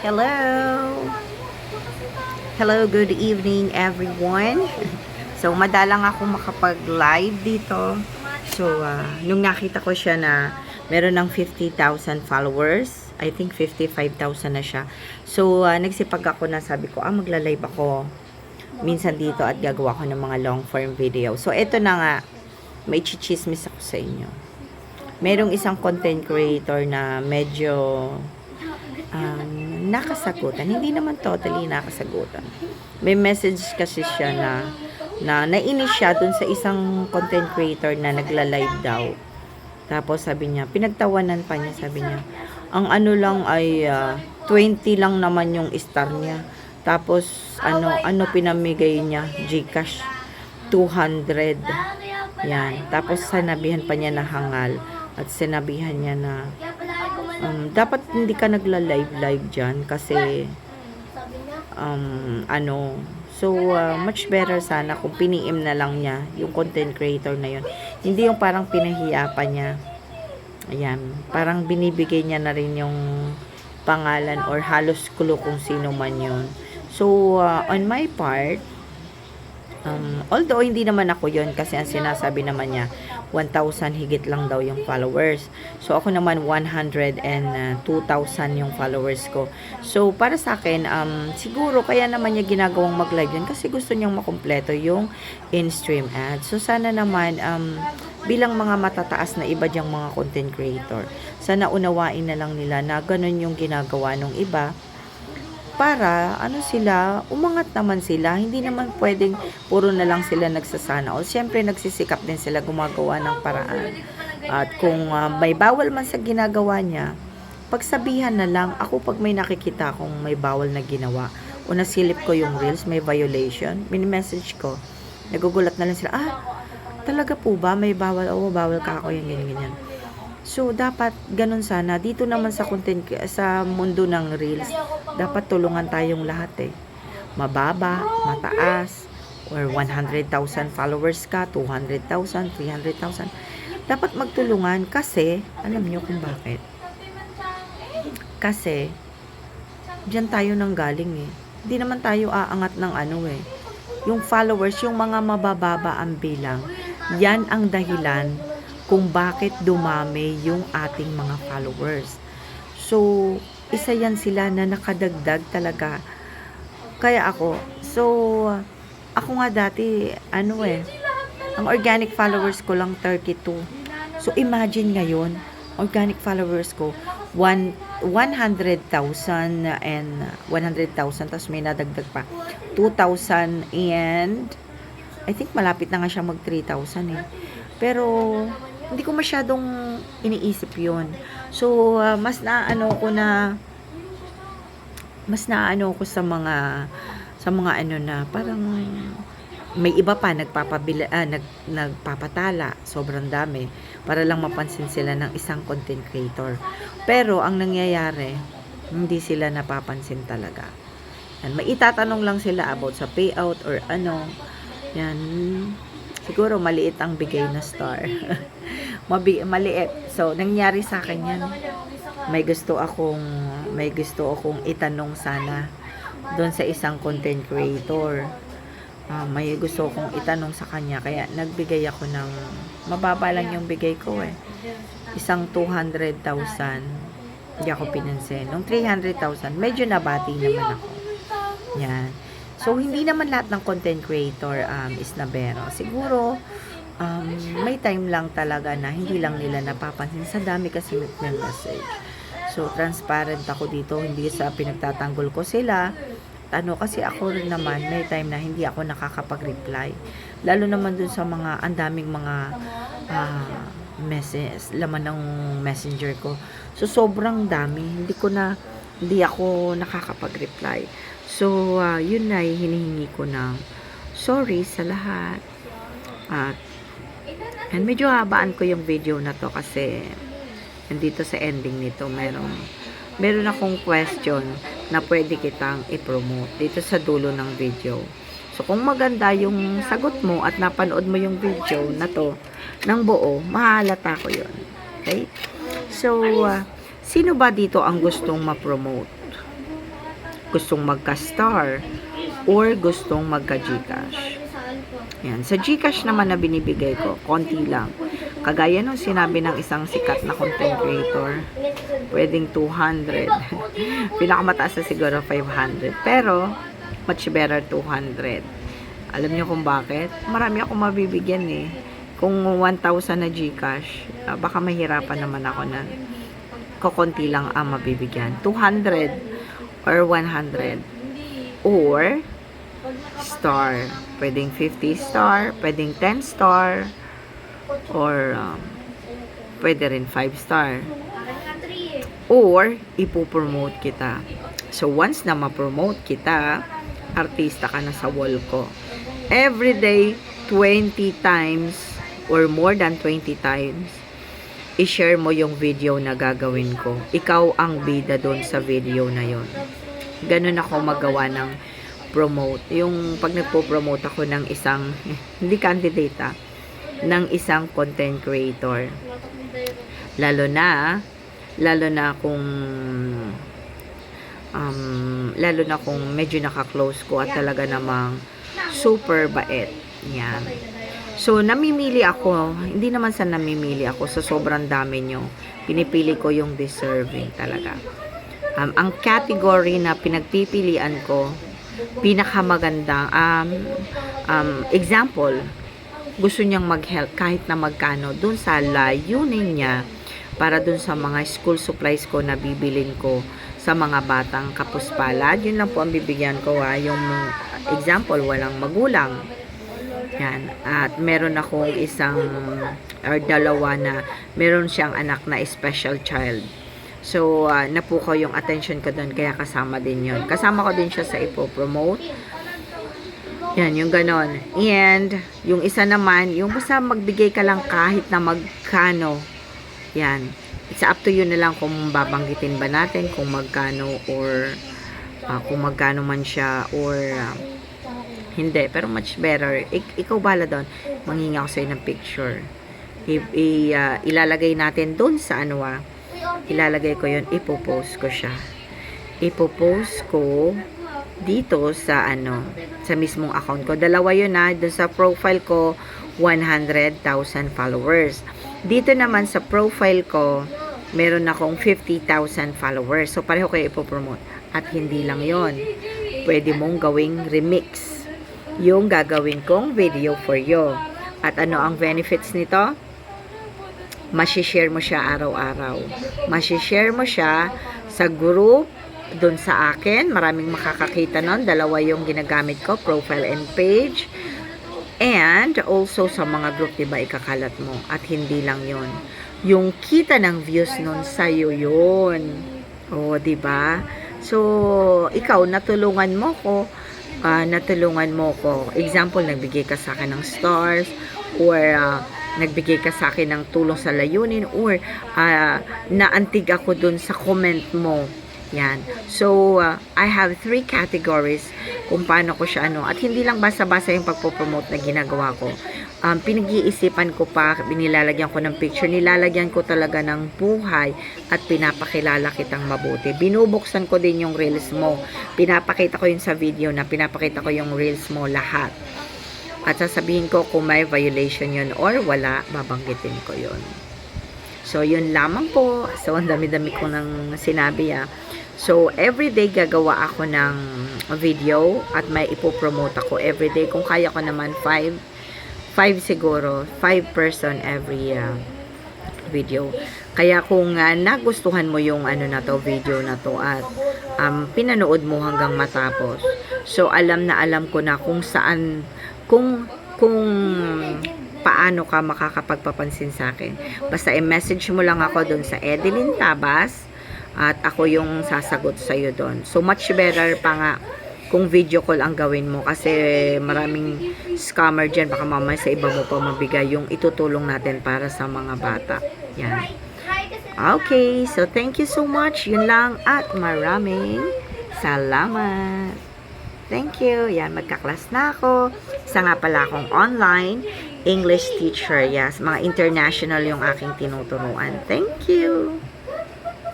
Hello! Hello, good evening everyone. So, madalang ako makapag-live dito. So, nung nakita ko siya na meron ng 50,000 followers, I think 55,000 na siya. So, nagsipag ako na sabi ko, magla-live ako minsan dito at gagawa ko ng mga long form video. So, eto na nga, may chichismis ako sa inyo. Merong isang content creator na medyo nakasagutan. Hindi naman totally nakasagutan. May message kasi siya na nainis siya dun sa isang content creator na nagla-live daw. Tapos sabi niya, pinagtawanan pa niya, sabi niya, ang ano lang ay 20 lang naman yung star niya. Tapos ano pinamigay niya, GCash 200. Yan. Tapos sinabihan pa niya na hangal at sinabihan niya na dapat hindi ka nagla-live dyan kasi so much better sana kung piniim na lang niya yung content creator na yun, hindi yung parang pinahiya pa niya. Ayan, parang binibigay niya na rin yung pangalan or halos kulo kung sino man yun. So on my part, although hindi naman ako yun kasi ang sinasabi naman niya 1,000 higit lang daw yung followers. So ako naman 102,000 yung followers ko. So para sa akin, siguro kaya naman niya ginagawang mag-live yun kasi gusto niyang makumpleto yung in-stream ads. So sana naman bilang mga matataas na iba diyang mga content creator, sana unawain na lang nila na ganun yung ginagawa ng iba. Para sila, umangat naman sila, hindi naman pwedeng puro na lang sila nagsasana o siyempre nagsisikap din sila gumagawa ng paraan. At kung may bawal man sa ginagawa niya, pagsabihan na lang. Ako pag may nakikita akong may bawal na ginawa o nasilip ko yung reels, may violation, mini-message ko, nagugulat na lang sila, talaga po ba may bawal? Oo, bawal ka ako, yan, ganyan. So, dapat ganun sana. Dito naman sa sa mundo ng reels, dapat tulungan tayong lahat Mababa, mataas, or 100,000 followers ka, 200,000, 300,000. Dapat magtulungan kasi, alam nyo kung bakit. Kasi, diyan tayo nang galing Hindi naman tayo aangat ng Yung followers, yung mga mabababa ang bilang, yan ang dahilan kung bakit dumami yung ating mga followers. So, isa yan sila na nakadagdag talaga. Kaya ako, ako nga dati, ang organic followers ko lang 32. So, imagine ngayon, organic followers ko, 100,000 and 100,000, tapos may nadagdag pa, 2,000 and I think malapit na nga siya mag 3,000 Pero, hindi ko masyadong iniisip yun. So, mas naano ko sa mga na parang may iba pa nagpapatala, sobrang dami para lang mapansin sila ng isang content creator. Pero ang nangyayari, hindi sila napapansin talaga. Yan, may itatanong lang sila about sa payout or yan. Siguro maliit ang bigay na star. Maliit. So, nangyari sa akin yan. May gusto akong itanong sana doon sa isang content creator. May gusto akong itanong sa kanya. Kaya nagbigay ako ng, mababa lang yung bigay ko Isang 200,000. Hindi ako pinansin. Nung 300,000, medyo nabati naman ako. Yan. So, hindi naman lahat ng content creator is nabero. Siguro, may time lang talaga na hindi lang nila napapansin. Sa dami kasi nag-message. So, transparent ako dito. Hindi sa pinagtatanggol ko sila. Kasi ako rin naman, may time na hindi ako nakakapag-reply. Lalo naman dun sa mga, andaming mga messages, laman ng messenger ko. So, sobrang dami. Hindi ako nakakapag-reply. So, yun na hinihingi ko ng sorry sa lahat. And medyo habaan ko yung video na to kasi nandito sa ending nito meron akong question na pwede kitang i-promote dito sa dulo ng video. So, kung maganda yung sagot mo at napanood mo yung video na to ng buo, mahalata ko yun. Okay? So, sino ba dito ang gustong ma-promote? gustong magka-star, or gustong magka-Gcash. Yan. Sa Gcash naman na binibigay ko, konti lang. Kagaya nung sinabi ng isang sikat na content creator, pwedeng 200. Pinakamataas na siguro 500. Pero, much better 200. Alam niyo kung bakit? Marami akong mabibigyan eh. Kung 1,000 na Gcash, baka mahirapan naman ako na kukunti lang ang mabibigyan. 200 or 100. Or, star. Pwedeng 50 star, pwedeng 10 star, or pwede rin 5 star. Or, ipopromote kita. So, once na ma-promote kita, artista ka na sa wall ko. Every day, 20 times, or more than 20 times, i-share mo yung video na gagawin ko. Ikaw ang bida doon sa video na yon. Ganun ako magawa ng promote. Yung pag nagpo-promote ako ng isang, hindi candidate ng isang content creator. Lalo na kung medyo naka-close ko at talaga namang super bait. Yan. So, namimili ako. Hindi naman sa namimili ako sa sobrang dami nyo. Pinipili ko yung deserving talaga. Ang category na pinagpipilian ko, pinakamagandang example, gusto niyang mag-help kahit na magkano dun sa layunin niya para dun sa mga school supplies ko na bibilin ko sa mga batang kapuspalad. Yun lang po ang bibigyan ko yung example, walang magulang. Yan. At meron akong isang or dalawa na meron siyang anak na special child. So, napukaw yung attention ko doon, kaya kasama din yun. Kasama ko din siya sa ipopromote. Yan, yung ganon. And, yung isa naman, yung basta magbigay ka lang kahit na magkano. Yan. It's up to you na lang kung babanggitin ba natin, kung magkano, or kung magkano man siya, or hindi. Pero much better. Ikaw bala doon. Manghingi ako sa'yo ng picture. Ilalagay natin doon sa ilalagay ko yun, ipopost ko siya. Ipopost ko dito sa sa mismong account ko. Dalawa yun doon sa profile ko, 100,000 followers. Dito naman sa profile ko, meron akong 50,000 followers. So, pareho kayo ipopromote. At hindi lang yon, pwede mong gawing remix yung gagawin kong video for you. At ano ang benefits nito? Masishare mo siya araw-araw. Masishare mo siya sa group, dun sa akin. Maraming makakakita nun. Dalawa yung ginagamit ko, profile and page. And also sa mga group, diba, ikakalat mo. At hindi lang yon, yung kita ng views nun, sa'yo yun. O, diba? So, ikaw, natulungan mo ko. Example, nagbigay ka sa akin ng stars, or nagbigay ka sa akin ng tulong sa layunin, or naantig ako dun sa comment mo. Yan. So, I have 3 categories kung paano ko siya at hindi lang basta-basta yung pagpo-promote na ginagawa ko. Pinag-iisipan ko pa, binilalagyan ko ng picture, nilalagyan ko talaga ng buhay at pinapakilala kitang mabuti. Binubuksan ko din yung reels mo. Pinapakita ko yun sa video na pinapakita ko yung reels mo lahat. At sasabihin ko kung may violation yun or wala, babanggitin ko yun. So, yun lamang po. So, ang dami-dami ko nang sinabi So, everyday gagawa ako ng video at may ipopromote ako everyday. Kung kaya ko naman 5 siguro, 5 person every video. Kaya kung nagustuhan mo yung video na to at pinanood mo hanggang matapos. So, alam ko na kung saan, kung paano ka makakapagpapansin sa akin. Basta i-message mo lang ako dun sa Edeline Tabas at ako yung sasagot sa'yo dun. So, much better pa nga kung video call ang gawin mo kasi maraming scammer dyan. Baka mamaya sa iba mo pa mabigay yung itutulong natin para sa mga bata. Yan. Okay, so thank you so much. Yun lang at maraming salamat. Thank you. Yan, magka-class na ako. Isa nga pala akong online English teacher. Yes, mga international yung aking tinuturuan. Thank you.